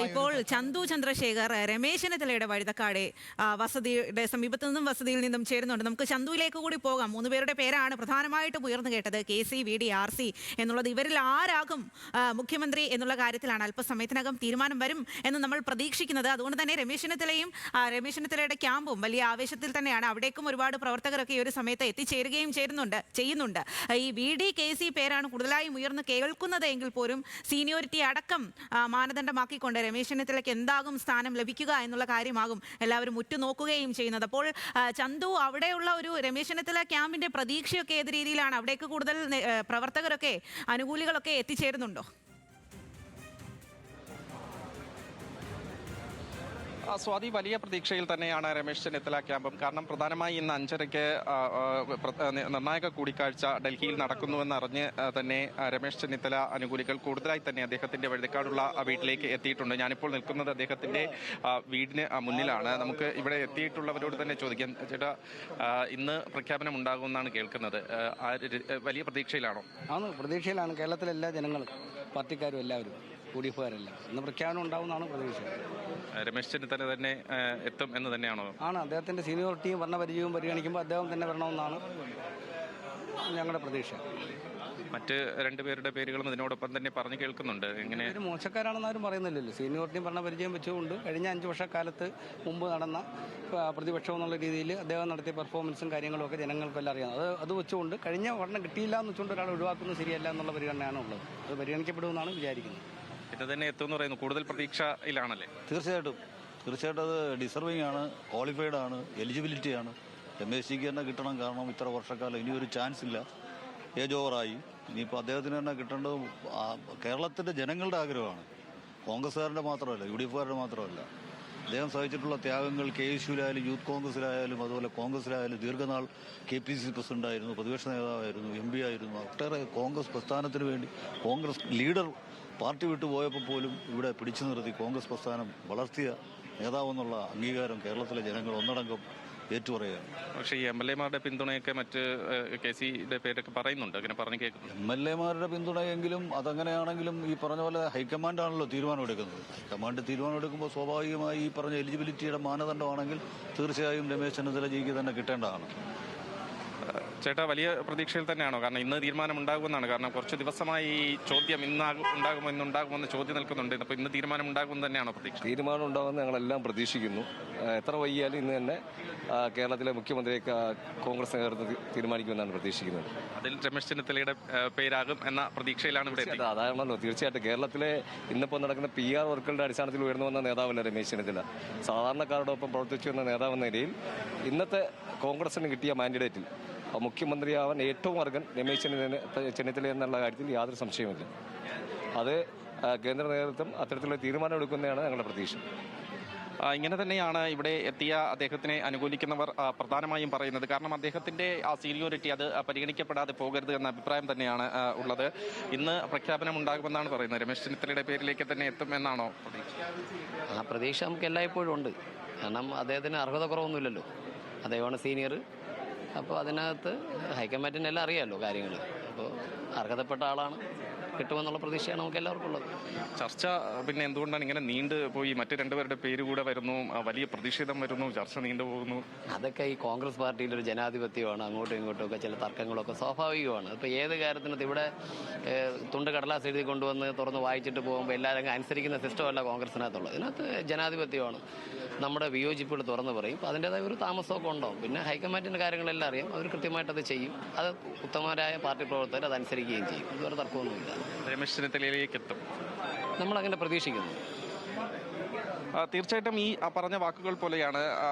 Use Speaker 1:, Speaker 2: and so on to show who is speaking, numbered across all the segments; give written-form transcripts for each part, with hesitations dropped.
Speaker 1: ഇപ്പോൾ ചന്തു ചന്ദ്രശേഖർ രമേശ് ചെന്നിത്തലയുടെ വഴുതക്കാട് വസതിയുടെ സമീപത്തു നിന്നും വസതിയിൽ നിന്നും ചേരുന്നുണ്ട്. നമുക്ക് ചന്തുവിലേക്ക് കൂടി പോകാം. 3 പേരുടെ പേരാണ് പ്രധാനമായിട്ടും ഉയർന്നു കേട്ടത്. KC, VD, RC എന്നുള്ളത്. ഇവരിൽ ആരാകും മുഖ്യമന്ത്രി എന്നുള്ള കാര്യത്തിലാണ് അല്പസമയത്തിനകം തീരുമാനം വരും എന്ന് നമ്മൾ പ്രതീക്ഷിക്കുന്നത്. അതുകൊണ്ട് തന്നെ രമേശ് ചെന്നിത്തലയുടെ ക്യാമ്പും വലിയ ആവേശത്തിൽ തന്നെയാണ്. അവിടേക്കും ഒരുപാട് പ്രവർത്തകരൊക്കെ ഈ ഒരു സമയത്ത് എത്തിച്ചേരുകയും ചെയ്യുന്നുണ്ട്. ഈ VD, KC പേരാണ് കൂടുതലായും ഉയർന്നു കേൾക്കുന്നത് എങ്കിൽ പോലും സീനിയോറിറ്റി അടക്കം മാനദണ്ഡമാക്കിക്കൊണ്ട് രമേശ് ചെന്നിത്തലയ്ക്ക് എന്താകും സ്ഥാനം ലഭിക്കുക എന്നുള്ള കാര്യമാകും എല്ലാവരും ഉറ്റുനോക്കുകയും ചെയ്യുന്നത്. അപ്പോൾ ചന്തു, അവിടെയുള്ള ഒരു രമേശ് ചെന്നിത്തല ക്യാമ്പിന്റെ പ്രതീക്ഷയൊക്കെ ഏത് രീതിയിലാണ്? അവിടേക്ക് കൂടുതൽ പ്രവർത്തകരൊക്കെ അനുകൂലികളൊക്കെ എത്തിച്ചേരുന്നുണ്ടോ?
Speaker 2: സ്വാതി, വലിയ പ്രതീക്ഷയിൽ തന്നെയാണ് രമേശ് ചെന്നിത്തല ക്യാമ്പും. കാരണം പ്രധാനമായി ഇന്ന് 5:30-ക്ക് നിർണായക കൂടിക്കാഴ്ച ഡൽഹിയിൽ നടക്കുന്നുവെന്നറിഞ്ഞ് തന്നെ രമേശ് ചെന്നിത്തല അനുകൂലികൾ കൂടുതലായി തന്നെ അദ്ദേഹത്തിന്റെ വഴുതക്കാടുള്ള വീട്ടിലേക്ക് എത്തിയിട്ടുണ്ട്. ഞാനിപ്പോൾ നിൽക്കുന്നത് അദ്ദേഹത്തിന്റെ വീടിന് മുന്നിലാണ്. നമുക്ക് ഇവിടെ എത്തിയിട്ടുള്ളവരോട് തന്നെ ചോദിക്കാം. ചേട്ടാ, ഇന്ന് പ്രഖ്യാപനം ഉണ്ടാകുമെന്നാണ് കേൾക്കുന്നത്. വലിയ പ്രതീക്ഷയിലാണോ?
Speaker 3: പ്രതീക്ഷയിലാണ്. കേരളത്തിലെ എല്ലാ ജനങ്ങളും, പാർട്ടിക്കാരും എല്ലാവരും, UDF-കാരെല്ലാം ഇന്ന് പ്രഖ്യാപനം ഉണ്ടാവുമെന്നാണ് പ്രതീക്ഷ.
Speaker 2: രമേശ് ചെന്നിത്തല തന്നെ എത്തും എന്ന് തന്നെയാണോ? ആണ്.
Speaker 3: അദ്ദേഹത്തിന്റെ സീനിയോറിറ്റിയും ഭരണപരിചയവും പരിഗണിക്കുമ്പോൾ അദ്ദേഹം തന്നെ വരണമെന്നാണ് ഞങ്ങളുടെ പ്രതീക്ഷ.
Speaker 2: മറ്റ് 2 പേരുടെ പേരുകളും ഇതിനോടൊപ്പം തന്നെ പറഞ്ഞു കേൾക്കുന്നുണ്ട്. എങ്ങനെ
Speaker 3: മോശക്കാരാണെന്ന് ആരും പറയുന്നില്ലല്ലോ. സീനിയോറിറ്റിയും ഭരണപരിചയം വെച്ചുകൊണ്ട് കഴിഞ്ഞ 5 വർഷക്കാലത്ത് മുമ്പ് നടന്ന പ്രതിപക്ഷം എന്നുള്ള രീതിയിൽ അദ്ദേഹം നടത്തിയ പെർഫോമൻസും കാര്യങ്ങളും ഒക്കെ ജനങ്ങൾക്കെല്ലാം അറിയാം. അത് വെച്ചുകൊണ്ട് കഴിഞ്ഞ ഭരണം കിട്ടിയില്ല എന്ന് വെച്ചുകൊണ്ട് ഒരാൾ ഒഴിവാക്കുന്നത് ശരിയല്ല എന്നുള്ള പരിഗണനയാണ് ഉള്ളത്. അത് പരിഗണിക്കപ്പെടുമെന്നാണ് വിചാരിക്കുന്നത്.
Speaker 2: ഇത് തന്നെ എത്തുമെന്ന് പറയുന്നു. കൂടുതൽ പ്രതീക്ഷയിലാണല്ലേ?
Speaker 4: തീർച്ചയായിട്ടും അത് ഡിസർവിംഗ് ആണ്, ക്വാളിഫൈഡ് ആണ്, എലിജിബിലിറ്റി ആണ്. രമേശ് തന്നെ കിട്ടണം. കാരണം ഇത്ര വർഷക്കാലം ഇനിയൊരു ചാൻസ് ഇല്ല. ഏജ് ഓവറായി. ഇനിയിപ്പോൾ അദ്ദേഹത്തിന് തന്നെ കേരളത്തിൻ്റെ കേരളത്തിൻ്റെ ജനങ്ങളുടെ ആഗ്രഹമാണ്. കോൺഗ്രസ്സുകാരുടെ മാത്രമല്ല, UDF-കാരുടെ മാത്രമല്ല. അദ്ദേഹം സഹിച്ചിട്ടുള്ള ത്യാഗങ്ങൾ KSU-ലായാലും യൂത്ത് കോൺഗ്രസ്സിലായാലും അതുപോലെ കോൺഗ്രസ്സിലായാലും ദീർഘനാൾ KPCC പ്രസിഡന്റായിരുന്നു, പ്രതിപക്ഷ നേതാവായിരുന്നു, MP ആയിരുന്നു. ഒട്ടേറെ കോൺഗ്രസ് പ്രസ്ഥാനത്തിന് വേണ്ടി കോൺഗ്രസ് ലീഡർ പാർട്ടി വിട്ടു പോയപ്പോൾ പോലും ഇവിടെ പിടിച്ചു നിർത്തി കോൺഗ്രസ് പ്രസ്ഥാനം വളർത്തിയ നേതാവെന്നുള്ള അംഗീകാരം കേരളത്തിലെ ജനങ്ങൾ ഒന്നടങ്കം ഏറ്റുപറയുകയാണ്.
Speaker 2: പക്ഷേ ഈ MLA-മാരുടെ പിന്തുണയൊക്കെ മറ്റ് KC-യുടെ പേരൊക്കെ പറയുന്നുണ്ട്. അങ്ങനെ പറഞ്ഞു കേൾക്കുന്നു.
Speaker 4: MLA-മാരുടെ പിന്തുണയെങ്കിലും അതങ്ങനെയാണെങ്കിലും ഈ പറഞ്ഞ പോലെ ഹൈക്കമാൻഡാണല്ലോ തീരുമാനമെടുക്കുന്നത്. ഹൈക്കമാൻഡ് തീരുമാനമെടുക്കുമ്പോൾ സ്വാഭാവികമായി ഈ പറഞ്ഞ എലിജിബിലിറ്റിയുടെ മാനദണ്ഡമാണെങ്കിൽ തീർച്ചയായും രമേശ് ചെന്നിത്തലജിക്ക് തന്നെ കിട്ടേണ്ടതാണ്.
Speaker 2: ചേട്ടാ, വലിയ പ്രതീക്ഷയിൽ തന്നെയാണോ? കാരണം ഇന്ന് തീരുമാനം ഉണ്ടാകുമെന്നാണ്. കാരണം കുറച്ച് ദിവസമായി ഈ ചോദ്യം ഇന്നുണ്ടാകുമെന്ന് ചോദ്യം നിൽക്കുന്നുണ്ട്. അപ്പോൾ ഇന്ന് തീരുമാനം ഉണ്ടാകുമെന്ന് തന്നെയാണോ പ്രതീക്ഷ?
Speaker 5: തീരുമാനം ഉണ്ടാകുമെന്ന് ഞങ്ങളെല്ലാം പ്രതീക്ഷിക്കുന്നു. എത്ര വൈകിയാലും ഇന്ന് തന്നെ കേരളത്തിലെ മുഖ്യമന്ത്രിയെ കോൺഗ്രസ് നേതൃത്വം തീരുമാനിക്കുമെന്നാണ് പ്രതീക്ഷിക്കുന്നത്.
Speaker 2: അതിൽ രമേശ് ചെന്നിത്തലയുടെ പേരാകും എന്ന പ്രതീക്ഷയിലാണ് ഇവിടെ.
Speaker 5: അതാണല്ലോ തീർച്ചയായിട്ടും. കേരളത്തിലെ ഇന്നിപ്പോൾ നടക്കുന്ന PR വർക്കുകളുടെ അടിസ്ഥാനത്തിൽ ഉയർന്നു വന്ന നേതാവല്ല രമേശ് ചെന്നിത്തല. സാധാരണക്കാരോടൊപ്പം പ്രവർത്തിച്ചു വന്ന നേതാവെന്ന നിലയിൽ ഇന്നത്തെ കോൺഗ്രസിന് കിട്ടിയ മാൻഡേറ്റിൽ മുഖ്യമന്ത്രിയാവാൻ ഏറ്റവും അർഹൻ രമേശ് ചെന്നിത്തല എന്നുള്ള കാര്യത്തിൽ യാതൊരു സംശയവുമില്ല. അത് കേന്ദ്ര നേതൃത്വം അത്തരത്തിലുള്ള തീരുമാനം എടുക്കുന്നതാണ് ഞങ്ങളുടെ പ്രതീക്ഷ.
Speaker 2: ഇങ്ങനെ തന്നെയാണ് ഇവിടെ എത്തിയ അദ്ദേഹത്തിനെ അനുകൂലിക്കുന്നവർ പ്രധാനമായും പറയുന്നത്. കാരണം അദ്ദേഹത്തിന്റെ ആ സീനിയോറിറ്റി അത് പരിഗണിക്കപ്പെടാതെ പോകരുത് എന്ന അഭിപ്രായം തന്നെയാണ് ഉള്ളത്. ഇന്ന് പ്രഖ്യാപനം ഉണ്ടാകുമെന്നാണ് പറയുന്നത്. രമേശ് ചെന്നിത്തലയുടെ പേരിലേക്ക് തന്നെ എത്തും എന്നാണോ പ്രതീക്ഷ?
Speaker 6: ആ പ്രതീക്ഷ നമുക്ക് എല്ലായ്പ്പോഴും ഉണ്ട്. കാരണം അദ്ദേഹത്തിന് അർഹത കുറവൊന്നുമില്ലല്ലോ. അദ്ദേഹമാണ് സീനിയർ. അപ്പോൾ അതിനകത്ത് ഹൈക്കമാൻഡിനെല്ലാം അറിയാമല്ലോ കാര്യങ്ങൾ. അപ്പോൾ അർഹതപ്പെട്ട ആളാണ്, കിട്ടുമെന്നുള്ള പ്രതീക്ഷയാണ് നമുക്ക് എല്ലാവർക്കും ഉള്ളത്.
Speaker 2: ചർച്ച പിന്നെ എന്തുകൊണ്ടാണ് ഇങ്ങനെ നീണ്ടുപോയി? മറ്റ് 2 പേരുടെ പേര് കൂടെ വരുന്നു, വലിയ പ്രതിഷേധം വരുന്നു, ചർച്ച നീണ്ടുപോകുന്നു.
Speaker 6: അതൊക്കെ ഈ കോൺഗ്രസ് പാർട്ടിയിലൊരു ജനാധിപത്യമാണ്. അങ്ങോട്ടും ഇങ്ങോട്ടും ഒക്കെ ചില തർക്കങ്ങളൊക്കെ സ്വാഭാവികമാണ്. ഇപ്പോൾ ഏത് കാര്യത്തിനകത്ത് ഇവിടെ തുണ്ട് കടലാസ് എഴുതി കൊണ്ടുവന്ന് തുറന്ന് വായിച്ചിട്ട് പോകുമ്പോൾ എല്ലാവരും അനുസരിക്കുന്ന സിസ്റ്റമല്ല കോൺഗ്രസിനകത്തുള്ളത്. ഇതിനകത്ത് ജനാധിപത്യമാണ്. നമ്മുടെ വിയോജിപ്പുകൾ തുറന്നു പറയും. അപ്പോൾ അതിൻ്റെതായ ഒരു താമസമൊക്കെ ഉണ്ടാവും. പിന്നെ ഹൈക്കമാൻഡിൻ്റെ കാര്യങ്ങളെല്ലാം അറിയാം. അവർ കൃത്യമായിട്ടത് ചെയ്യും. അത് ഉത്തമരായ പാർട്ടി പ്രവർത്തകർ അതനുസരിക്കുകയും ചെയ്യും. ഇതുവരെ തർക്കമൊന്നുമില്ല.
Speaker 2: രമേശ് ചെന്നിത്തലയിലേക്ക് എത്തും
Speaker 6: നമ്മളങ്ങനെ പ്രതീക്ഷിക്കുന്നു.
Speaker 2: തീർച്ചയായിട്ടും ഈ പറഞ്ഞ വാക്കുകൾ പോലെയാണ്.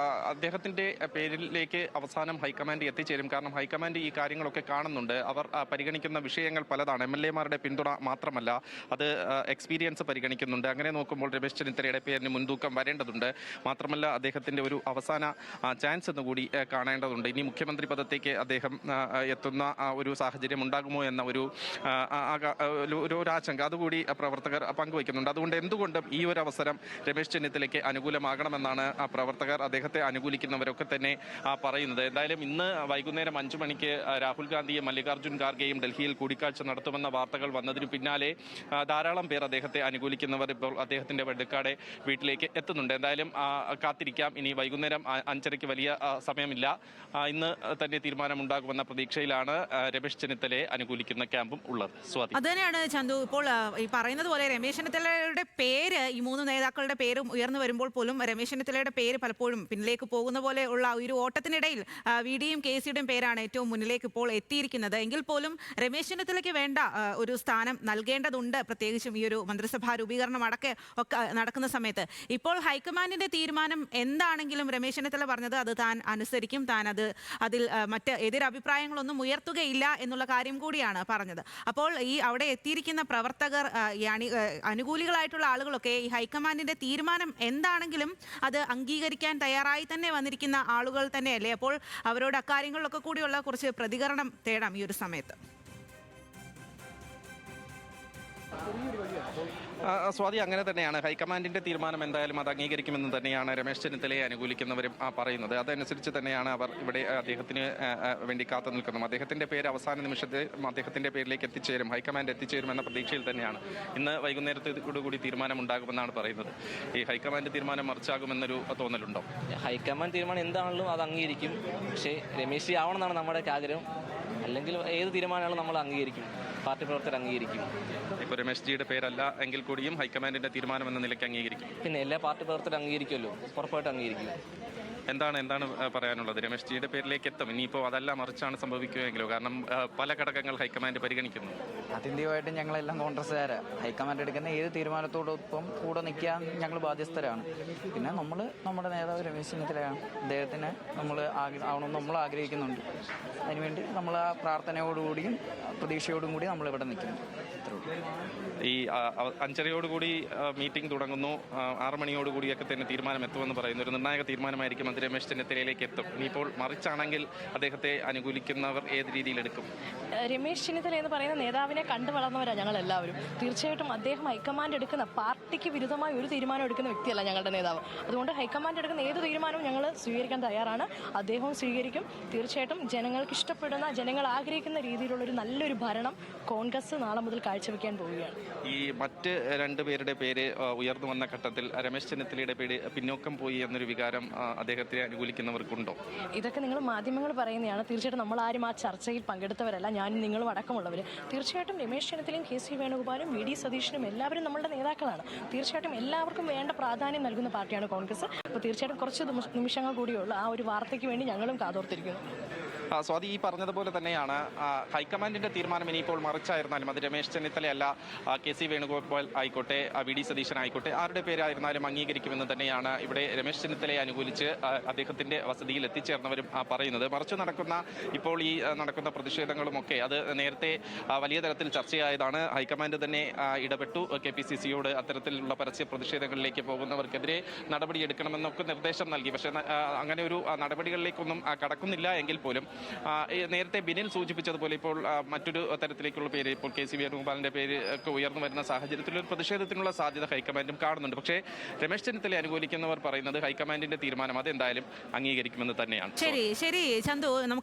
Speaker 2: അദ്ദേഹത്തിന്റെ പേരിലേക്ക് അവസാനം ഹൈക്കമാൻഡ് എത്തിച്ചേരും. കാരണം ഹൈക്കമാൻഡ് ഈ കാര്യങ്ങളൊക്കെ കാണുന്നുണ്ട്. അവർ പരിഗണിക്കുന്ന വിഷയങ്ങൾ പലതാണ്. MLA-മാരുടെ പിന്തുണ മാത്രമല്ല, അത് എക്സ്പീരിയൻസ് പരിഗണിക്കുന്നുണ്ട്. അങ്ങനെ നോക്കുമ്പോൾ രമേശ് ചെന്നിത്തലയുടെ പേരിന് മുൻതൂക്കം വരേണ്ടതുണ്ട്. മാത്രമല്ല അദ്ദേഹത്തിന്റെ ഒരു അവസാന ചാൻസ് എന്നുകൂടി കാണേണ്ടതുണ്ട്. ഇനി മുഖ്യമന്ത്രി പദത്തേക്ക് അദ്ദേഹം എത്തുന്ന ഒരു സാഹചര്യം ഉണ്ടാകുമോ എന്ന ഒരു ആശങ്ക അതുകൂടി പ്രവർത്തകർ പങ്കുവയ്ക്കുന്നുണ്ട്. അതുകൊണ്ട് എന്തുകൊണ്ടും ഈ ഒരു അവസരം മത്സരം രമേശ് ചെന്നിത്തലയ്ക്ക് അനുകൂലമാകണമെന്നാണ് പ്രവർത്തകർ, അദ്ദേഹത്തെ അനുകൂലിക്കുന്നവരൊക്കെ തന്നെ പറയുന്നത്. എന്തായാലും ഇന്ന് വൈകുന്നേരം 5 മണിക്ക് രാഹുൽ ഗാന്ധിയും മല്ലികാർജ്ജുൻ ഖാർഗെയും ഡൽഹിയിൽ കൂടിക്കാഴ്ച നടത്തുമെന്ന വാർത്തകൾ വന്നതിന് പിന്നാലെ ധാരാളം പേർ അദ്ദേഹത്തെ അനുകൂലിക്കുന്നവർ ഇപ്പോൾ അദ്ദേഹത്തിന്റെ വഴുതക്കാട് വീട്ടിലേക്ക് എത്തുന്നുണ്ട്. എന്തായാലും കാത്തിരിക്കാം. ഇനി വൈകുന്നേരം 5:30 വലിയ സമയമില്ല. ഇന്ന് തന്നെ തീരുമാനമുണ്ടാകുമെന്ന പ്രതീക്ഷയിലാണ് രമേശ് ചെന്നിത്തലയെ അനുകൂലിക്കുന്ന ക്യാമ്പും ഉള്ളത്. സ്വാതി,
Speaker 1: അത് തന്നെയാണ് ചന്തു. ഇപ്പോൾ ഈ പറയുന്നത് പോലെ രമേശ് ചെന്നിത്തലയുടെ പേര്, ഈ 3 നേതാക്കളുടെ പേരും ഉയർന്നു വരുമ്പോൾ പോലും രമേശ് ചെന്നിത്തലയുടെ പേര് പലപ്പോഴും പിന്നിലേക്ക് പോകുന്ന പോലെ ഉള്ള ഒരു ഓട്ടത്തിനിടയിൽ വിഡിയും കെ സിയുടെയും പേരാണ് ഏറ്റവും മുന്നിലേക്ക് ഇപ്പോൾ എത്തിയിരിക്കുന്നത്. എങ്കിൽ പോലും രമേശ് ചെന്നിത്തലയ്ക്ക് വേണ്ട ഒരു സ്ഥാനം നൽകേണ്ടതുണ്ട്, പ്രത്യേകിച്ചും ഈ ഒരു മന്ത്രിസഭാ രൂപീകരണം ഒക്കെ നടക്കുന്ന സമയത്ത്. ഇപ്പോൾ ഹൈക്കമാൻഡിന്റെ തീരുമാനം എന്താണെങ്കിലും രമേശ് ചെന്നിത്തല പറഞ്ഞത് അത് താൻ അനുസരിക്കും, താൻ അതിൽ മറ്റ് എതിരഭിപ്രായങ്ങളൊന്നും ഉയർത്തുകയില്ല എന്നുള്ള കാര്യം കൂടിയാണ് പറഞ്ഞത്. അപ്പോൾ ഈ അവിടെ എത്തിയിരിക്കുന്ന പ്രവർത്തകർ, അനുകൂലികളായിട്ടുള്ള ആളുകളൊക്കെ ഈ ഹൈക്കമാൻഡിന്റെ തീരുമാനം എന്താണെങ്കിലും അത് അംഗീകരിക്കാൻ തയ്യാറായി തന്നെ വന്നിരിക്കുന്ന ആളുകൾ തന്നെയല്ലേ? അപ്പോൾ അവരോട് അക്കാര്യങ്ങളിലൊക്കെ കൂടിയുള്ള കുറച്ച് പ്രതികരണം തേടാം ഈ ഒരു സമയത്ത്.
Speaker 2: സ്വാതി, അങ്ങനെ തന്നെയാണ്. ഹൈക്കമാൻഡിന്റെ തീരുമാനം എന്തായാലും അത് അംഗീകരിക്കുമെന്ന് തന്നെയാണ് രമേശ് ചെന്നിത്തലയെ അനുകൂലിക്കുന്നവരും പറയുന്നത്. അതനുസരിച്ച് തന്നെയാണ് അവർ ഇവിടെ അദ്ദേഹത്തിന് വേണ്ടി കാത്തു നിൽക്കുന്നത്. അദ്ദേഹത്തിന്റെ പേര് അവസാന നിമിഷത്തിൽ അദ്ദേഹത്തിന്റെ പേരിലേക്ക് എത്തിച്ചേരും, ഹൈക്കമാൻഡ് എത്തിച്ചേരുമെന്ന പ്രതീക്ഷയിൽ തന്നെയാണ്. ഇന്ന് വൈകുന്നേരത്തോടുകൂടി തീരുമാനമുണ്ടാകുമെന്നാണ് പറയുന്നത്. ഈ ഹൈക്കമാൻഡ് തീരുമാനം മറിച്ചാകുമെന്നൊരു തോന്നലുണ്ടോ?
Speaker 7: ഹൈക്കമാൻഡ് തീരുമാനം എന്താണെങ്കിലും അത് അംഗീകരിക്കും. പക്ഷേ രമേശ് ആവണമെന്നാണ് നമ്മുടെ ആഗ്രഹം. അല്ലെങ്കിൽ ഏത് തീരുമാനങ്ങളും നമ്മൾ അംഗീകരിക്കും, പാർട്ടി പ്രവർത്തകർ അംഗീകരിക്കും.
Speaker 2: ഇപ്പോൾ രമേശ് ജിയുടെ പേരല്ല എങ്കിൽ കൂടിയും ഹൈക്കമാൻഡിന്റെ തീരുമാനം എന്ന നിലയ്ക്ക് അംഗീകരിക്കും.
Speaker 7: പിന്നെ എല്ലാ പാർട്ടി പ്രവർത്തകരും അംഗീകരിക്കുമല്ലോ, ഉറപ്പായിട്ട് അംഗീകരിക്കും.
Speaker 2: എന്താണ് പറയാനുള്ളത്? രമേശ് ജിയുടെ പേരിലേക്ക് എത്തും. ഇനിയിപ്പോൾ അതല്ല മറിച്ചാണ് സംഭവിക്കുകയെങ്കിലോ? കാരണം പല ഘടകങ്ങൾ ഹൈക്കമാൻഡ് പരിഗണിക്കുന്നു.
Speaker 8: ആത്യന്തികമായിട്ടും ഞങ്ങളെല്ലാം കോൺഗ്രസ്സുകാരാണ്. ഹൈക്കമാൻഡ് എടുക്കുന്ന ഏത് തീരുമാനത്തോടൊപ്പം കൂടെ നിൽക്കാൻ ഞങ്ങൾ ബാധ്യസ്ഥരാണ്. പിന്നെ നമ്മുടെ നേതാവ് രമേശ് ചെന്നിത്തലയാണ്, അദ്ദേഹത്തിന് ആവണമെന്ന് നമ്മൾ ആഗ്രഹിക്കുന്നുണ്ട്. അതിനുവേണ്ടി നമ്മൾ ആ പ്രാർത്ഥനയോടുകൂടിയും പ്രതീക്ഷയോടും കൂടി നമ്മളിവിടെ നിൽക്കുന്നു.
Speaker 2: ഈ 5:30 മീറ്റിംഗ് തുടങ്ങുന്നു, 6 മണിയോടുകൂടിയൊക്കെ തന്നെ തീരുമാനം എത്തുമെന്ന് പറയുന്നു. ഒരു നിർണായക തീരുമാനമായിരിക്കും അത് രമേശ് ചെന്നിത്തലയിലേക്ക് എത്തും. ഇനിയിപ്പോൾ മറിച്ചാണെങ്കിൽ അദ്ദേഹത്തെ അനുകൂലിക്കുന്നവർ ഏത് രീതിയിലെടുക്കും?
Speaker 9: രമേശ് ചെന്നിത്തല എന്ന് പറയുന്ന നേതാവിനെ കണ്ടു വളർന്നവരാണ് ഞങ്ങളെല്ലാവരും. തീർച്ചയായിട്ടും അദ്ദേഹം ഹൈക്കമാൻഡ് എടുക്കുന്ന, പാർട്ടിക്ക് വിരുദ്ധമായ ഒരു തീരുമാനം എടുക്കുന്ന വ്യക്തിയല്ല ഞങ്ങളുടെ നേതാവ്. അതുകൊണ്ട് ഹൈക്കമാൻഡ് എടുക്കുന്ന ഏത് തീരുമാനവും ഞങ്ങൾ സ്വീകരിക്കാൻ തയ്യാറാണ്. അദ്ദേഹവും സ്വീകരിക്കും. തീർച്ചയായിട്ടും ജനങ്ങൾക്ക് ഇഷ്ടപ്പെടുന്ന, ജനങ്ങൾ ആഗ്രഹിക്കുന്ന രീതിയിലുള്ളൊരു നല്ലൊരു ഭരണം കോൺഗ്രസ് നാളെ മുതൽ കാഴ്ചവെക്കാൻ പോവുകയാണ്.
Speaker 2: ഈ മറ്റ് 2 പേരുടെ പേര് ഉയർന്നു വന്ന ഘട്ടത്തിൽ രമേശ് ചെന്നിത്തലയുടെ പേര് പിന്നോക്കം പോയി എന്നൊരു വികാരം അദ്ദേഹത്തെ അനുകൂലിക്കുന്നവർക്കുണ്ടോ?
Speaker 9: ഇതൊക്കെ നിങ്ങൾ മാധ്യമങ്ങൾ പറയുന്നതാണ്. തീർച്ചയായിട്ടും നമ്മൾ ആരും ആ ചർച്ചയിൽ പങ്കെടുത്തവരല്ല, ഞാനും നിങ്ങളും അടക്കമുള്ളവർ. തീർച്ചയായിട്ടും രമേശ് ചെന്നിത്തലയും കെ സി വേണുഗോപാലും വി ഡി സതീശനും എല്ലാവരും നമ്മളുടെ നേതാക്കളാണ്. തീർച്ചയായിട്ടും എല്ലാവർക്കും വേണ്ട പ്രാധാന്യം നൽകുന്ന പാർട്ടിയാണ് കോൺഗ്രസ്. അപ്പോൾ തീർച്ചയായിട്ടും കുറച്ച് നിമിഷങ്ങൾ കൂടിയുള്ളൂ. ആ ഒരു വാർത്തയ്ക്ക് വേണ്ടി ഞങ്ങളും കാതോർത്തിരിക്കുന്നു.
Speaker 2: സ്വാതി, ഈ പറഞ്ഞതുപോലെ തന്നെയാണ് ഹൈക്കമാൻഡിന്റെ തീരുമാനം ഇനിയിപ്പോൾ മറിച്ചായിരുന്നാലും അത് രമേശ് ചെന്നിത്തലയല്ല, കെ സി വേണുഗോപാൽ ആയിക്കോട്ടെ, വി ഡി സതീശൻ ആയിക്കോട്ടെ, ആരുടെ പേരായിരുന്നാലും അംഗീകരിക്കുമെന്ന് തന്നെയാണ് ഇവിടെ രമേശ് ചെന്നിത്തലയെ അനുകൂലിച്ച് അദ്ദേഹത്തിന്റെ വസതിയിൽ എത്തിച്ചേർന്നവരും പറയുന്നത്. മറിച്ച് ഇപ്പോൾ ഈ നടക്കുന്ന പ്രതിഷേധങ്ങളുമൊക്കെ അത് നേരത്തെ വലിയ തരത്തിൽ ചർച്ചയായതാണ്. ഹൈക്കമാൻഡ് തന്നെ ഇടപെട്ടു. KPCCയോട് അത്തരത്തിലുള്ള പരസ്യ പ്രതിഷേധങ്ങളിലേക്ക് പോകുന്നവർക്കെതിരെ നടപടിയെടുക്കണമെന്നൊക്കെ നിർദ്ദേശം നൽകി. പക്ഷേ അങ്ങനെ ഒരു നടപടികളിലേക്കൊന്നും കടക്കുന്നില്ല എങ്കിൽ പോലും നേരത്തെ ബിനിൽ സൂചിപ്പിച്ചതുപോലെ ഇപ്പോൾ മറ്റൊരു തരത്തിലേക്കുള്ള പേര്, ഇപ്പോൾ കെ സി വേണുഗോപാലിന്റെ പേര് ഒക്കെ ഉയർന്നു വരുന്ന സാഹചര്യത്തിൽ ഒരു പ്രതിഷേധത്തിനുള്ള സാധ്യത ഹൈക്കമാൻഡും കാണുന്നുണ്ട്. പക്ഷേ രമേശ് ചെന്നിത്തല അനുകൂലിക്കുന്നവർ പറയുന്നത് ഹൈക്കമാൻഡിന്റെ തീരുമാനം അതെന്തായാലും അംഗീകരിക്കുമെന്ന് തന്നെയാണ്.
Speaker 1: ശരി ചന്തു, നമുക്ക്